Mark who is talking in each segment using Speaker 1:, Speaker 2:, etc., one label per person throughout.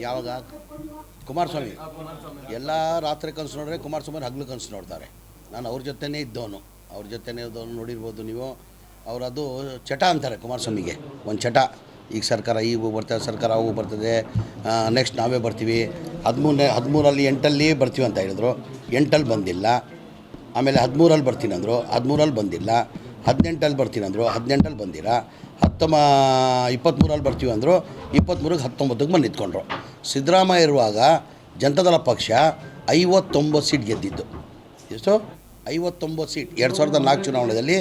Speaker 1: ಯಾವಾಗ ಕುಮಾರಸ್ವಾಮಿ ಎಲ್ಲ ರಾತ್ರಿ ಕನಸು ನೋಡಿದ್ರೆ ಕುಮಾರಸ್ವಾಮಿ ಹಗಲು ಕನಸು ನೋಡ್ತಾರೆ. ನಾನು ಅವ್ರ ಜೊತೆನೇ ಇದ್ದವನು, ನೋಡಿರ್ಬೋದು ನೀವು. ಅವರದು ಚಟ ಅಂತಾರೆ ಕುಮಾರಸ್ವಾಮಿಗೆ, ಒಂದು ಚಟ. ಈಗ ಸರ್ಕಾರ ಈಗ ಬರ್ತದೆ, ಸರ್ಕಾರ ಅವು ಬರ್ತದೆ, ನೆಕ್ಸ್ಟ್ ನಾವೇ ಬರ್ತೀವಿ. 13ರಲ್ಲಿ 8ಅಲ್ಲಿ ಬರ್ತೀವಿ ಅಂತ ಹೇಳಿದ್ರು, 8ಅಲ್ಲಿ ಬಂದಿಲ್ಲ. ಆಮೇಲೆ 13ರಲ್ಲಿ ಬರ್ತೀನಿ ಅಂದರು, 13ರಲ್ಲಿ ಬಂದಿಲ್ಲ. 18ಅಲ್ಲಿ ಬರ್ತೀನಿ ಅಂದರು, 18ಅಲ್ಲಿ ಬಂದಿಲ್ಲ. 23ರಲ್ಲಿ ಬರ್ತೀವಿ ಅಂದರು, 23ಕ್ಕೆ 19ಕ್ಕೆ ಬಂದು ನಿಂತ್ಕೊಂಡ್ರು. ಸಿದ್ದರಾಮಯ್ಯ ಇರುವಾಗ ಜನತಾದಳ ಪಕ್ಷ 59 ಸೀಟ್ ಗೆದ್ದಿದ್ದು. ಎಷ್ಟು? 59 ಸೀಟ್. 2004 ಚುನಾವಣೆಯಲ್ಲಿ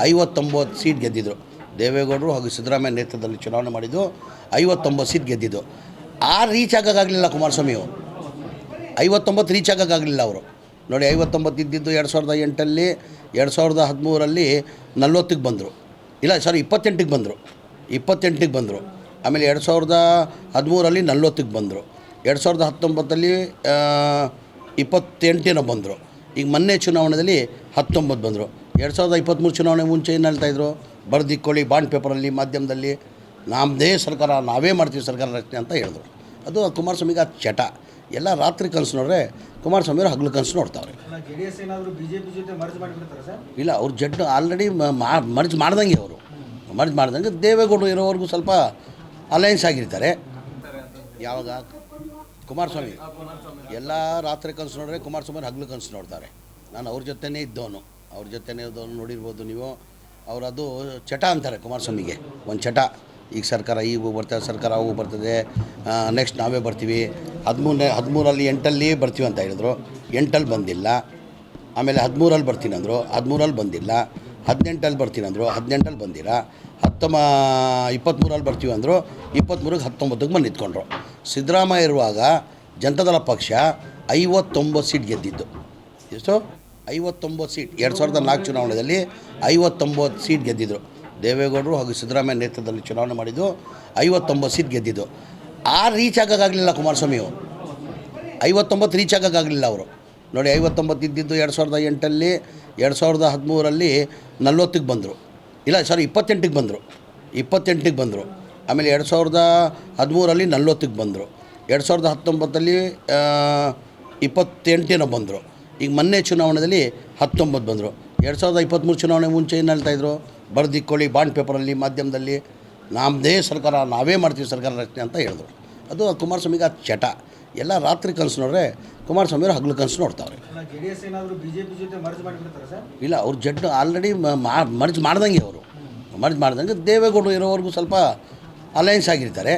Speaker 1: 59 ಸೀಟ್ ಗೆದ್ದಿದ್ರು. ದೇವೇಗೌಡರು ಹಾಗೂ ಸಿದ್ದರಾಮಯ್ಯ ನೇತೃತ್ವದಲ್ಲಿ ಚುನಾವಣೆ ಮಾಡಿದ್ದು, 59 ಸೀಟ್ ಗೆದ್ದಿದ್ದು. ರೀಚ್ ಆಗೋಕ್ಕಾಗಲಿಲ್ಲ ಕುಮಾರಸ್ವಾಮಿಯು. 59 ರೀಚ್ ಆಗೋಕ್ಕಾಗಲಿಲ್ಲ ಅವರು. ನೋಡಿ, 59 ಇದ್ದಿದ್ದು 2008ಅಲ್ಲಿ, 2013ರಲ್ಲಿ 40ಕ್ಕೆ ಬಂದರು. ಇಲ್ಲ, 28ಕ್ಕೆ ಬಂದರು. 28ಕ್ಕೆ ಬಂದರು. ಆಮೇಲೆ 2013ರಲ್ಲಿ 40ಕ್ಕೆ ಬಂದರು. 2019ಅಲ್ಲಿ 28 ಬಂದರು. ಈಗ ಮೊನ್ನೆ ಚುನಾವಣೆಯಲ್ಲಿ 19 ಬಂದರು. 2023 ಚುನಾವಣೆ ಮುಂಚೆ ಏನು ಹೇಳ್ತಾಯಿದ್ರು? ಬರೆದಿಕ್ಕೊಳ್ಳಿ ಬಾಂಡ್ ಪೇಪರಲ್ಲಿ, ಮಾಧ್ಯಮದಲ್ಲಿ, ನಮ್ಮದೇ ಸರ್ಕಾರ, ನಾವೇ ಮಾಡ್ತೀವಿ ಸರ್ಕಾರ ರಚನೆ ಅಂತ ಹೇಳಿದ್ರು. ಅದು ಕುಮಾರಸ್ವಾಮಿಗೆ ಆ ಚಟ. ಎಲ್ಲ ರಾತ್ರಿ ಕನಸು ನೋಡ್ರೆ ಕುಮಾರಸ್ವಾಮಿಯವರು ಹಗಲು ಕನಸು ನೋಡ್ತಾವ್ರೆ. ಇಲ್ಲ, ಅವ್ರ ಜಡ್ಡು ಆಲ್ರೆಡಿ ಮರ್ಜ್ ಮಾಡ್ದಂಗೆ. ಅವರು ಮರ್ಜ್ ಮಾಡ್ದಂಗೆ ದೇವೇಗೌಡರು ಇರೋವರೆಗೂ ಸ್ವಲ್ಪ ಅಲಯನ್ಸ್ ಆಗಿರ್ತಾರೆ. ಯಾವಾಗ ಕುಮಾರಸ್ವಾಮಿ ಎಲ್ಲ ರಾತ್ರಿ ಕನಸು ನೋಡಿದ್ರೆ ಕುಮಾರಸ್ವಾಮಿ ಹಗಲು ಕನಸು ನೋಡ್ತಾರೆ. ನಾನು ಅವ್ರ ಜೊತೆನೇ ಇದ್ದವನು, ನೋಡಿರ್ಬೋದು ನೀವು. ಅವರದು ಚಟ ಅಂತಾರೆ ಕುಮಾರಸ್ವಾಮಿಗೆ, ಒಂದು ಚಟ. ಈಗ ಸರ್ಕಾರ ಈಗ ಬರ್ತದೆ, ಸರ್ಕಾರ ಅವು ಬರ್ತದೆ, ನೆಕ್ಸ್ಟ್ ನಾವೇ ಬರ್ತೀವಿ. 13ರಲ್ಲಿ 8ಅಲ್ಲಿ ಬರ್ತೀವಿ ಅಂತ ಹೇಳಿದ್ರು, 8ಅಲ್ಲಿ ಬಂದಿಲ್ಲ. ಆಮೇಲೆ 13ರಲ್ಲಿ ಬರ್ತೀನಿ ಅಂದರು, 13ರಲ್ಲಿ ಬಂದಿಲ್ಲ. 18ಅಲ್ಲಿ ಬರ್ತೀನಿ ಅಂದರು, 18ಅಲ್ಲಿ ಬಂದಿಲ್ಲ. 23ರಲ್ಲಿ ಬರ್ತೀವಿ ಅಂದರು, 23ಕ್ಕೆ 19ಕ್ಕೆ ಬಂದು ನಿಂತ್ಕೊಂಡ್ರು. ಸಿದ್ದರಾಮಯ್ಯ ಇರುವಾಗ ಜನತಾದಳ ಪಕ್ಷ 59 ಸೀಟ್ ಗೆದ್ದಿದ್ದು. ಎಷ್ಟು? 59 ಸೀಟ್. 2004 ಚುನಾವಣೆಯಲ್ಲಿ 59 ಸೀಟ್ ಗೆದ್ದಿದ್ರು. ದೇವೇಗೌಡರು ಹಾಗೂ ಸಿದ್ದರಾಮಯ್ಯ ನೇತೃತ್ವದಲ್ಲಿ ಚುನಾವಣೆ ಮಾಡಿದ್ದು, 59 ಸೀಟ್ ಗೆದ್ದಿದ್ದು. ರೀಚ್ ಆಗೋಕ್ಕಾಗಲಿಲ್ಲ ಕುಮಾರಸ್ವಾಮಿಯು. 59 ರೀಚ್ ಆಗೋಕ್ಕಾಗಲಿಲ್ಲ ಅವರು. ನೋಡಿ, 59 ಇದ್ದಿದ್ದು 2008ಅಲ್ಲಿ, 2013ರಲ್ಲಿ 40ಕ್ಕೆ ಬಂದರು. ಇಲ್ಲ, 28ಕ್ಕೆ ಬಂದರು. 28ಕ್ಕೆ ಬಂದರು. ಆಮೇಲೆ 2013ರಲ್ಲಿ 40ಕ್ಕೆ ಬಂದರು. 2019ಅಲ್ಲಿ 28 ಬಂದರು. ಈಗ ಮೊನ್ನೆ ಚುನಾವಣೆಯಲ್ಲಿ 19 ಬಂದರು. 2023 ಚುನಾವಣೆ ಮುಂಚೆ ಏನು ಹೇಳ್ತಾಯಿದ್ರು? ಬರೆದಿಕ್ಕೊಳ್ಳಿ ಬಾಂಡ್ ಪೇಪರಲ್ಲಿ, ಮಾಧ್ಯಮದಲ್ಲಿ, ನಮ್ಮದೇ ಸರ್ಕಾರ, ನಾವೇ ಮಾಡ್ತೀವಿ ಸರ್ಕಾರ ರಚನೆ ಅಂತ ಹೇಳಿದ್ರು. ಅದು ಕುಮಾರಸ್ವಾಮಿಗೆ ಆ ಚಟ. ಎಲ್ಲ ರಾತ್ರಿ ಕನಸು ನೋಡ್ರೆ ಕುಮಾರಸ್ವಾಮಿಯವರು ಹಗಲು ಕನಸು ನೋಡ್ತಾವ್ರೆ. ಇಲ್ಲ, ಅವ್ರ ಜಡ್ಡು ಆಲ್ರೆಡಿ ಮರ್ಜ್ ಮಾಡ್ದಂಗೆ. ಅವರು ಮರ್ಜ್ ಮಾಡ್ದಂಗೆ ದೇವೇಗೌಡರು ಇರೋವರೆಗೂ ಸ್ವಲ್ಪ ಅಲಯನ್ಸ್ ಆಗಿರ್ತಾರೆ.